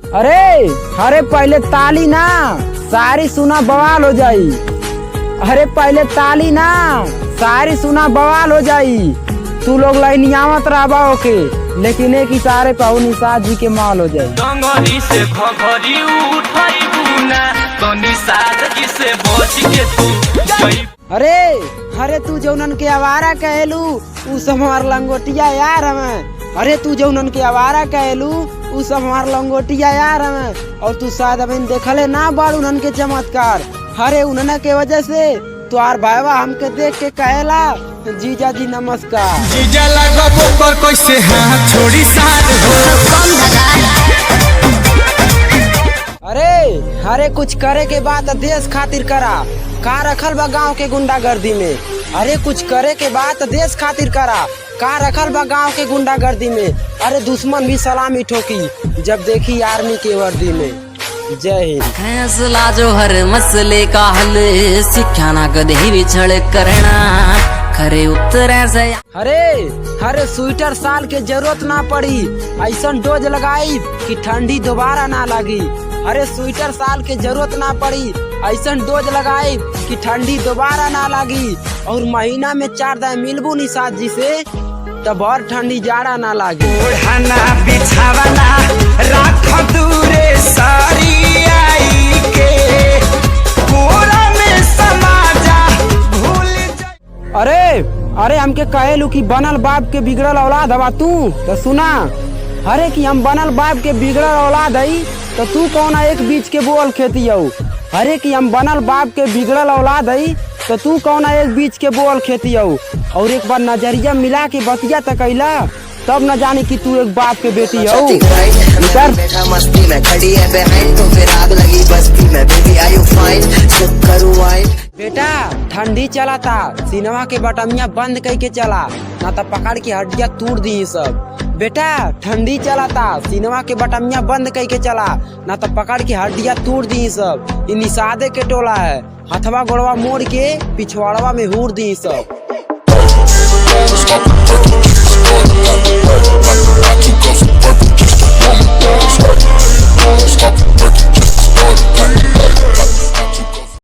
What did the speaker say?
अरे पहले ताली ना, सारी सुना बवाल हो जाई। अरे पहले ताली ना, सारी सुना बवाल हो जाई। तू लोग लाइनियावत रहबा ओके, लेकिन एक इशारे पे निषाद जी के माल हो जाई। डंगरी से घघरी उठाई बुना, तो निषाद जी से बच के तू जाई। अरे तू जौनन के आवारा कहलू उ सब हमार लंगोटिया यार हमें। अरे तू जौनन के आवारा कहलू उ सब हमार लंगोटिया यार हमें। और तू शायद अभी देखले ना बाड़ उनन के चमत्कार। अरे उन्हन के वजह से तुहार भाईवा हमके देख के कहेला जीजा जी नमस्कार। जीजा लगबो पर कैसे हाथ छोड़ी साथ हो। अरे कुछ करे के बाद देश खातिर करा, का रखल बा गाँव के गुंडागर्दी में। अरे कुछ करे के बाद देश खातिर करा, का रखल बा गाँव के गुंडागर्दी में। अरे दुश्मन भी सलामी ठोकी जब देखी आर्मी के वर्दी में। जय हिंद। फैसला जो हर मसले का हल, सिक्ख्या ना कदे बिछड़ करना, खरे उत्तर से। अरे स्वेटर साल के जरूरत ना पड़ी, ऐसा डोज लगाई कि ठंडी दोबारा ना लगी। अरे स्वेटर साल के जरूरत ना पड़ी, ऐसा डोज लगाई कि ठंडी दोबारा ना लगी। और महीना में 4 दिन मिलबू निषाद जी से, तब और ठंडी जाड़ा ना लगी। ओढ़ना बिछावना राख दूरे सारी आई के, कोरा में समाजा भूल जा। अरे हमके कहेलू कि बनल बाप के बिगड़ल औलाद हवा तू, तो सुना। अरे कि हम बनल बाप के बिगड़ल औलाद हई, तो तू कौन एक बीच के बोल खेती हऊ। अरे कि हम बनल बाप के बिगड़ल औलाद हई, तो तू कौन एक बीच के बोल खेती हऊ। और एक बार नजरिया मिला के बतिया तकैला, तब न जाने कि तू एक बाप के बेटी हऊ। मस्ती में खड़ी है behind, तो फिर आग लगी बस्ती में, baby are you fine? चुप करूँ wine। बेटा ठंडी चला था, सिनेमा के बटमिया बंद करके चला, ना तो पकड़ के हड्डियाँ तोड़ दी सब। बेटा ठंडी चला था, सिनेमा के बटमिया बंद करके चला, ना तो पकड़ के हड्डियाँ तोड़ दी सब। इ निषादे के टोला है, हथवा गोड़वा मोड़ के पिछवाड़वा में हूर दी सब।